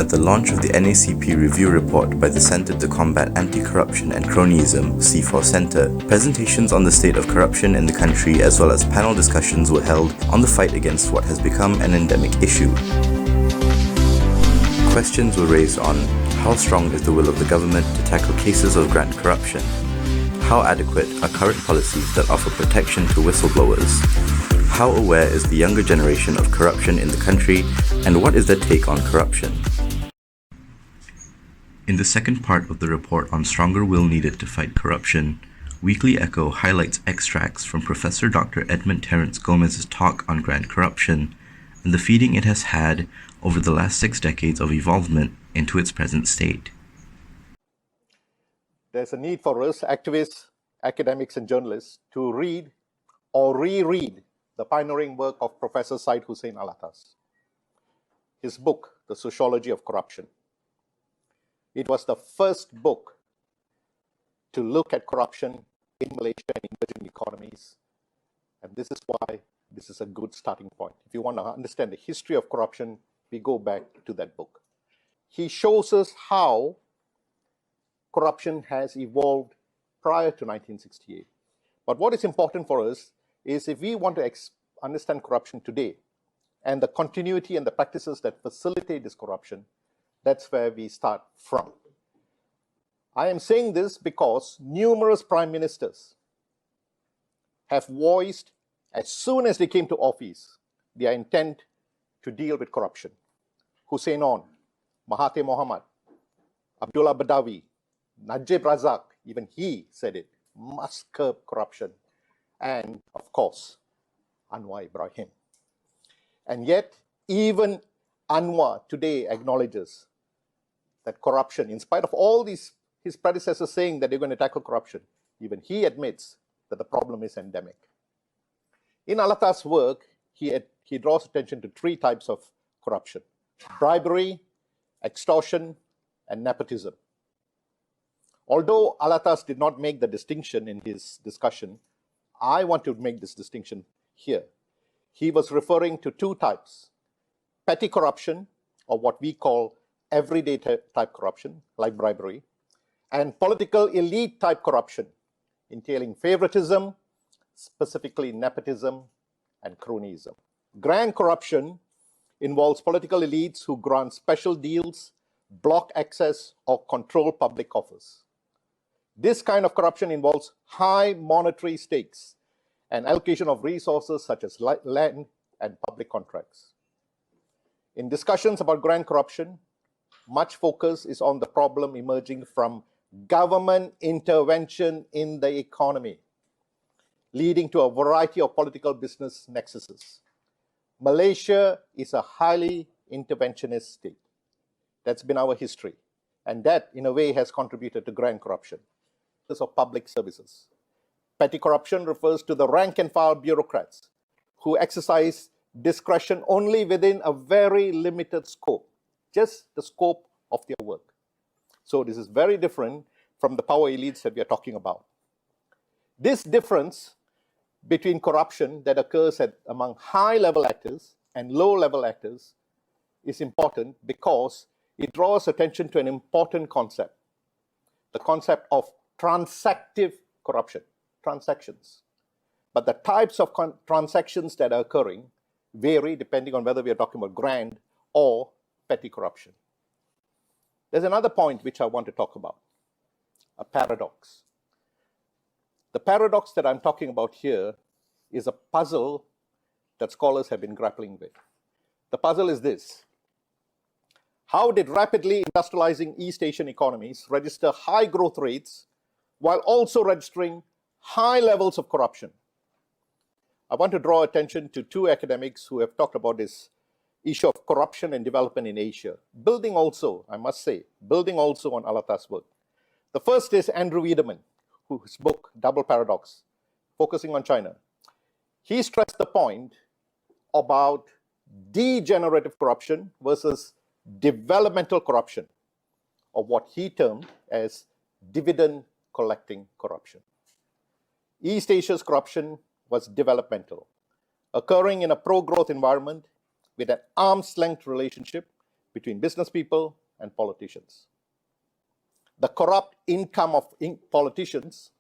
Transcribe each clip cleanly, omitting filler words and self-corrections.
at the launch of the NACP review report by the Center to Combat Anti-Corruption and Cronyism (C4 Center, presentations on the state of corruption in the country as well as panel discussions were held on the fight against what has become an endemic issue. Questions were raised on how strong is the will of the government to tackle cases of grant corruption? How adequate are current policies that offer protection to whistleblowers? How aware is the younger generation of corruption in the country, and what is their take on corruption? In the second part of the report on stronger will needed to fight corruption, Weekly Echo highlights extracts from Professor Dr. Edmund Terence Gomez's talk on grant corruption and the feeding it has had over the last 6 decades of evolvement into its present state. There's a need for us, activists, academics, and journalists, to read or reread the pioneering work of Professor Syed Hussein Alatas. His book, The Sociology of Corruption. It was the first book to look at corruption in Malaysia and emerging economies. And this is why this is a good starting point. If you want to understand the history of corruption, we go back to that book. He shows us how corruption has evolved prior to 1968. But what is important for us is if we want to understand corruption today and the continuity and the practices that facilitate this corruption, that's where we start from. I am saying this because numerous prime ministers have voiced, as soon as they came to office, their intent to deal with corruption. Hussein On, Mahathir Mohamad, Abdullah Badawi, Najib Razak, even he said it, must curb corruption. And of course, Anwar Ibrahim. And yet, even Anwar today acknowledges that corruption, in spite of all his predecessors saying that they're going to tackle corruption, even he admits that the problem is endemic. In Alatas' work, he draws attention to 3 types of corruption: bribery, extortion, and nepotism. Although Alatas did not make the distinction in his discussion, I want to make this distinction here. He was referring to 2 types: petty corruption, or what we call everyday type corruption, like bribery, and political elite type corruption, entailing favoritism, specifically nepotism and cronyism. Grand corruption involves political elites who grant special deals, block access, or control public offers. This kind of corruption involves high monetary stakes and allocation of resources such as land and public contracts. In discussions about grand corruption, much focus is on the problem emerging from government intervention in the economy, leading to a variety of political business nexuses. Malaysia is a highly interventionist state. That's been our history. And that, in a way, has contributed to grand corruption. Of public services. Petty corruption refers to the rank and file bureaucrats who exercise discretion only within a very limited scope, just the scope of their work. So this is very different from the power elites that we are talking about. This difference between corruption that occurs among high-level actors and low-level actors is important because it draws attention to an important concept, the concept of transactive corruption, transactions. But the types of transactions that are occurring vary depending on whether we are talking about grand or petty corruption. There's another point which I want to talk about, a paradox. The paradox that I'm talking about here is a puzzle that scholars have been grappling with. The puzzle is this: how did rapidly industrializing East Asian economies register high growth rates while also registering high levels of corruption? I want to draw attention to 2 academics who have talked about this issue of corruption and development in Asia, building also, I must say, building also on Alatas' work. The first is Andrew Wiedemann, whose book, Double Paradox, focusing on China. He stressed the point about degenerative corruption versus developmental corruption, or what he termed as dividend collecting corruption. East Asia's corruption was developmental, occurring in a pro-growth environment with an arm's length relationship between business people and politicians. The corrupt income of politicians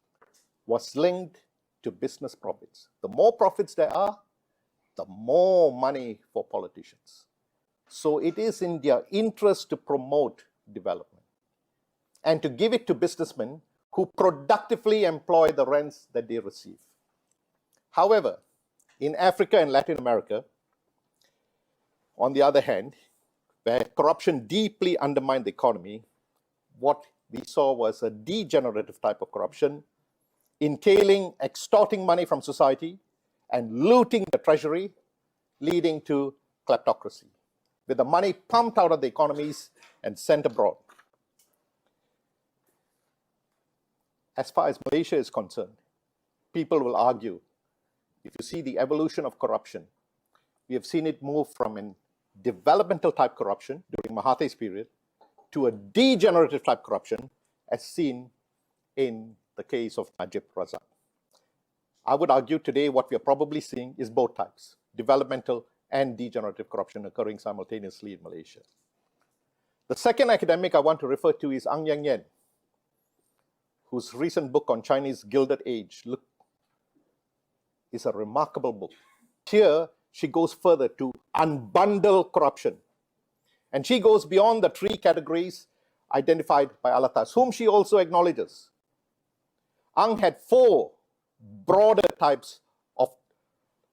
was linked to business profits. The more profits there are, the more money for politicians. So it is in their interest to promote development and to give it to businessmen who productively employ the rents that they receive. However, in Africa and Latin America, on the other hand, where corruption deeply undermined the economy, what we saw was a degenerative type of corruption, entailing extorting money from society and looting the treasury, leading to kleptocracy, with the money pumped out of the economies and sent abroad. As far as Malaysia is concerned, people will argue, if you see the evolution of corruption, we have seen it move from a developmental type corruption during Mahathir's period to a degenerative type corruption as seen in the case of Najib Razak. I would argue today what we are probably seeing is both types, developmental and degenerative corruption occurring simultaneously in Malaysia. The second academic I want to refer to is Ang Yang Yen, whose recent book on Chinese Gilded Age is a remarkable book. Here, she goes further to unbundle corruption. And she goes beyond the three categories identified by Alatas, whom she also acknowledges. Ang had four broader types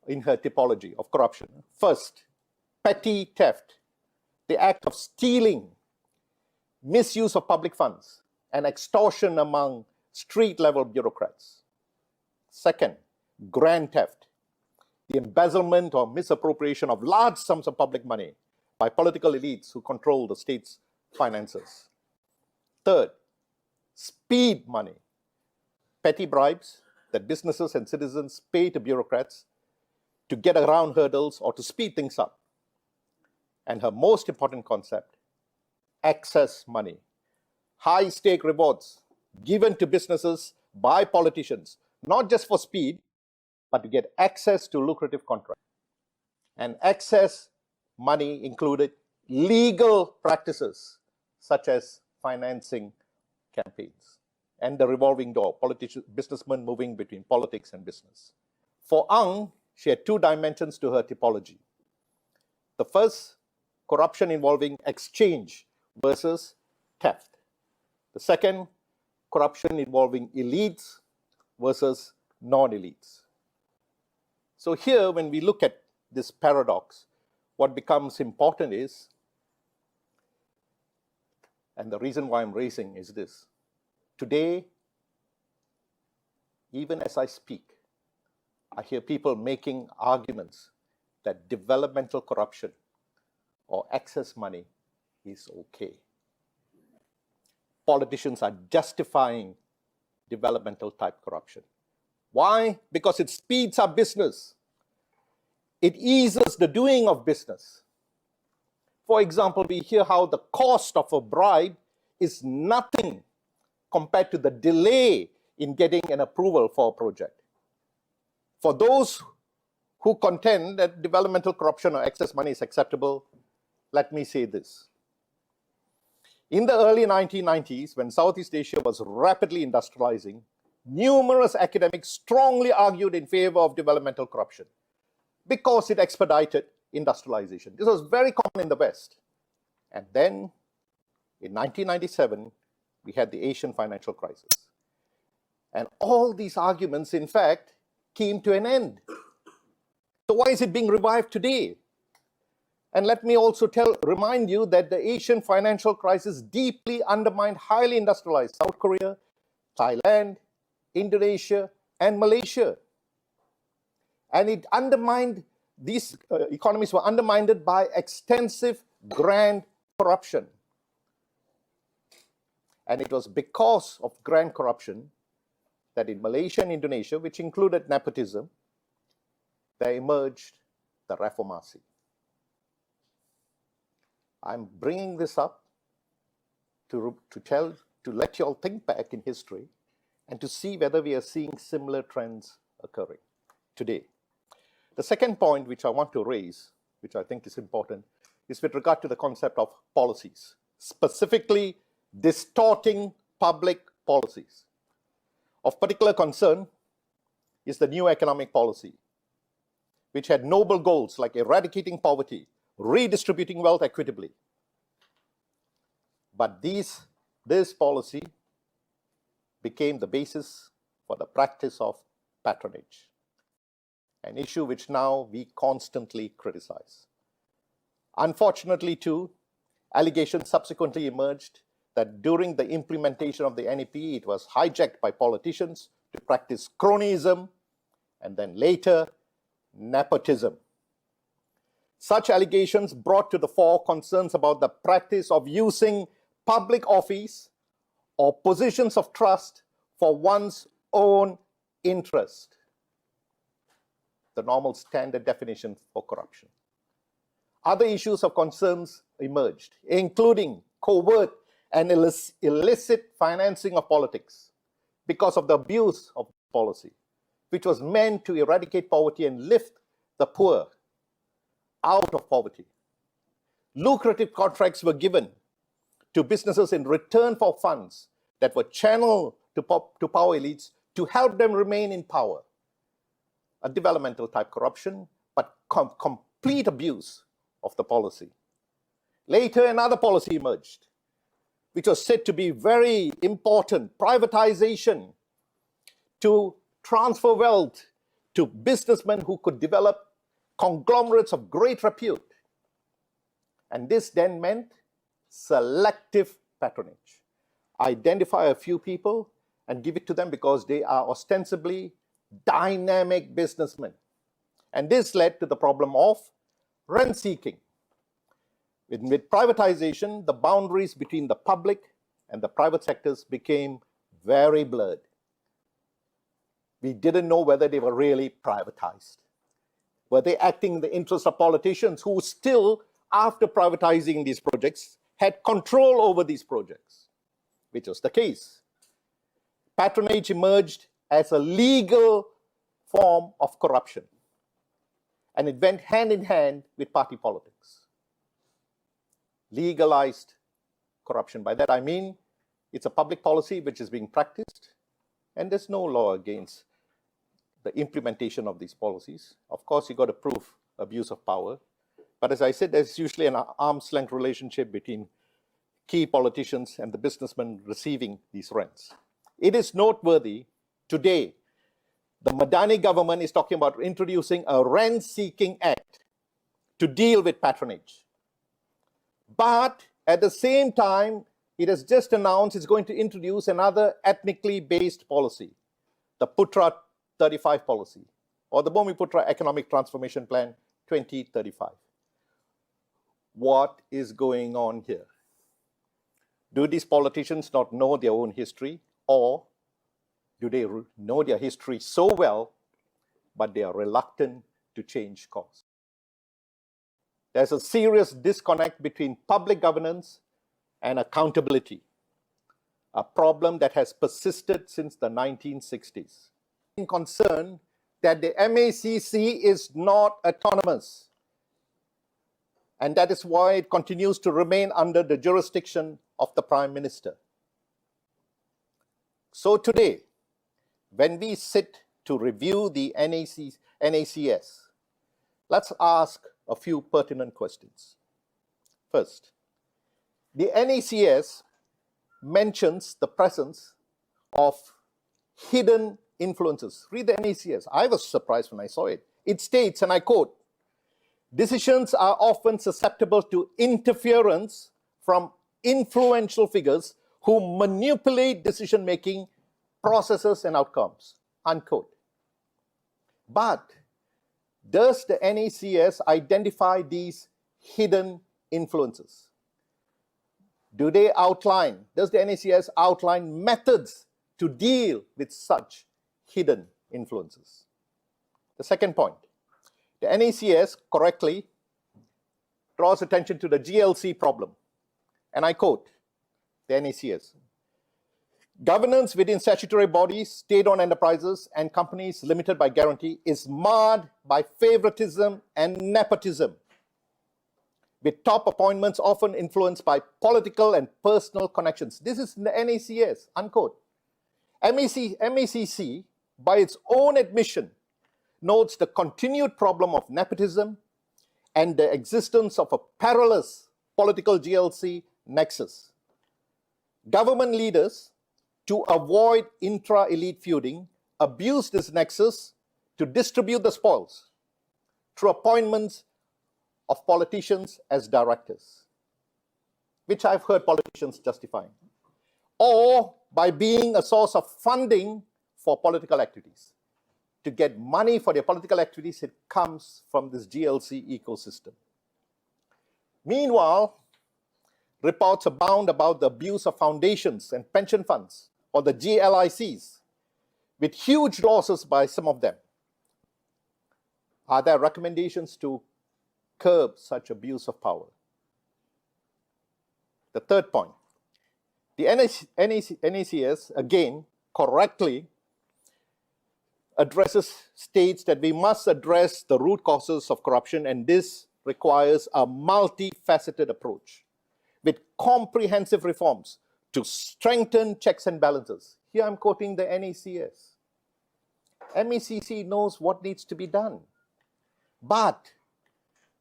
in her typology of corruption. First, petty theft, the act of stealing, misuse of public funds, and extortion among street-level bureaucrats. Second, grand theft, the embezzlement or misappropriation of large sums of public money by political elites who control the state's finances. Third, speed money, petty bribes that businesses and citizens pay to bureaucrats to get around hurdles or to speed things up. And her most important concept, excess money, high-stake rewards given to businesses by politicians, not just for speed, but to get access to lucrative contracts. And excess money included legal practices such as financing campaigns and the revolving door, businessmen moving between politics and business. For Ang, she had two dimensions to her typology. The first, corruption involving exchange versus theft. The second, corruption involving elites versus non-elites. So here, when we look at this paradox, what becomes important is, and the reason why I'm raising is this. Today, even as I speak, I hear people making arguments that developmental corruption or excess money is okay. Politicians are justifying developmental type corruption. Why? Because it speeds up business. It eases the doing of business. For example, we hear how the cost of a bribe is nothing compared to the delay in getting an approval for a project. For those who contend that developmental corruption or excess money is acceptable, let me say this. In the early 1990s, when Southeast Asia was rapidly industrializing, numerous academics strongly argued in favor of developmental corruption because it expedited industrialization. This was very common in the West. And then, in 1997, we had the Asian financial crisis. And all these arguments, in fact, came to an end. So why is it being revived today? And let me also remind you that the Asian financial crisis deeply undermined highly industrialized South Korea, Thailand, Indonesia, and Malaysia. And it undermined, these economies were undermined by extensive grand corruption. And it was because of grand corruption that in Malaysia and Indonesia, which included nepotism, there emerged the reformasi. I'm bringing this up to let you all think back in history and to see whether we are seeing similar trends occurring today. The second point which I want to raise, which I think is important, is with regard to the concept of policies, specifically distorting public policies. Of particular concern is the new economic policy, which had noble goals like eradicating poverty, redistributing wealth equitably. But this policy became the basis for the practice of patronage, an issue which now we constantly criticize. Unfortunately, too, allegations subsequently emerged that during the implementation of the NEP, it was hijacked by politicians to practice cronyism and then later nepotism. Such allegations brought to the fore concerns about the practice of using public office or positions of trust for one's own interest, the normal standard definition for corruption. Other issues of concerns emerged, including covert and illicit financing of politics because of the abuse of policy, which was meant to eradicate poverty and lift the poor out of poverty. Lucrative contracts were given to businesses in return for funds that were channeled to power elites to help them remain in power. A developmental type corruption, but complete abuse of the policy. Later, another policy emerged, which was said to be very important: privatization, to transfer wealth to businessmen who could develop conglomerates of great repute. And this then meant selective patronage. Identify a few people and give it to them because they are ostensibly dynamic businessmen. And this led to the problem of rent-seeking. With privatization, the boundaries between the public and the private sectors became very blurred. We didn't know whether they were really privatized. Were they acting in the interest of politicians who still, after privatizing these projects, had control over these projects, which was the case. Patronage emerged as a legal form of corruption, and it went hand in hand with party politics. Legalized corruption. By that I mean it's a public policy which is being practiced, and there's no law against the implementation of these policies. Of course, you got to prove abuse of power. But as I said, there's usually an arm's length relationship between key politicians and the businessmen receiving these rents. It is noteworthy today, the Madani government is talking about introducing a rent-seeking act to deal with patronage. But at the same time, it has just announced it's going to introduce another ethnically based policy, the Putra 35 policy, or the Bumiputra Economic Transformation Plan 2035. What is going on here? Do these politicians not know their own history, or do they know their history so well, but they are reluctant to change course? There's a serious disconnect between public governance and accountability, a problem that has persisted since the 1960s. I'm concerned that the MACC is not autonomous, and that is why it continues to remain under the jurisdiction of the Prime Minister. So today, when we sit to review the NACS, let's ask a few pertinent questions. First, the NACS mentions the presence of hidden influences. Read the NACS. I was surprised when I saw it. It states, and I quote, "Decisions are often susceptible to interference from influential figures who manipulate decision-making processes and outcomes," unquote. But does the NACS identify these hidden influences? Does the NACS outline methods to deal with such hidden influences? The second point, the NACS correctly draws attention to the GLC problem. And I quote the NACS, "Governance within statutory bodies, state-owned enterprises, and companies limited by guarantee is marred by favoritism and nepotism, with top appointments often influenced by political and personal connections. This is in the NACS, unquote. MACC, by its own admission, notes the continued problem of nepotism and the existence of a perilous political GLC nexus. Government leaders, to avoid intra-elite feuding, abuse this nexus to distribute the spoils through appointments of politicians as directors, which I've heard politicians justifying, or by being a source of funding for political activities. To get money for their political activities, it comes from this GLC ecosystem. Meanwhile, reports abound about the abuse of foundations and pension funds, or the GLICs, with huge losses by some of them. Are there recommendations to curb such abuse of power? The third point, the NACS, again, correctly states that we must address the root causes of corruption, and this requires a multifaceted approach with comprehensive reforms to strengthen checks and balances. Here I'm quoting the NACS. MACC knows what needs to be done. But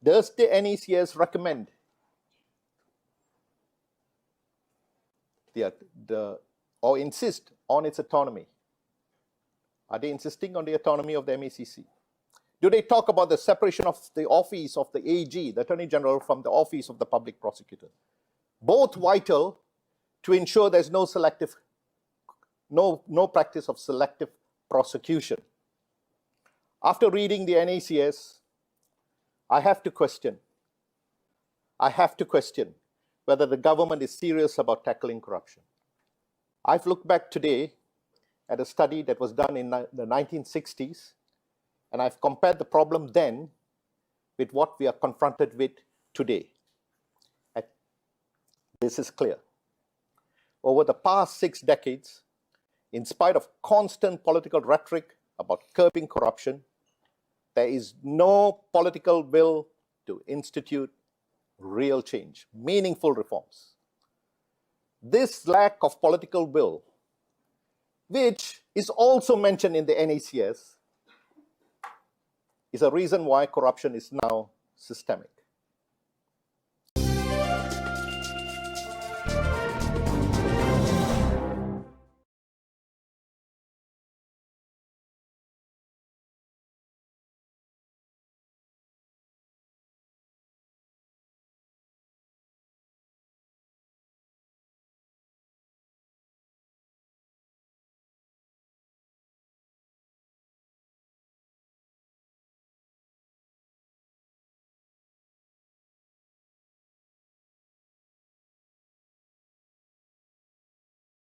does the NACS recommend or insist on its autonomy? Are they insisting on the autonomy of the MACC? Do they talk about the separation of the office of the AG, the Attorney General, from the office of the Public Prosecutor? Both vital to ensure there's no practice of selective prosecution. After reading the NACS, I have to question whether the government is serious about tackling corruption. I've looked back today at a study that was done in the 1960s, and I've compared the problem then with what we are confronted with today. This is clear. Over the past 6 decades, in spite of constant political rhetoric about curbing corruption, there is no political will to institute real change, meaningful reforms. This lack of political will, which is also mentioned in the NACS, is a reason why corruption is now systemic.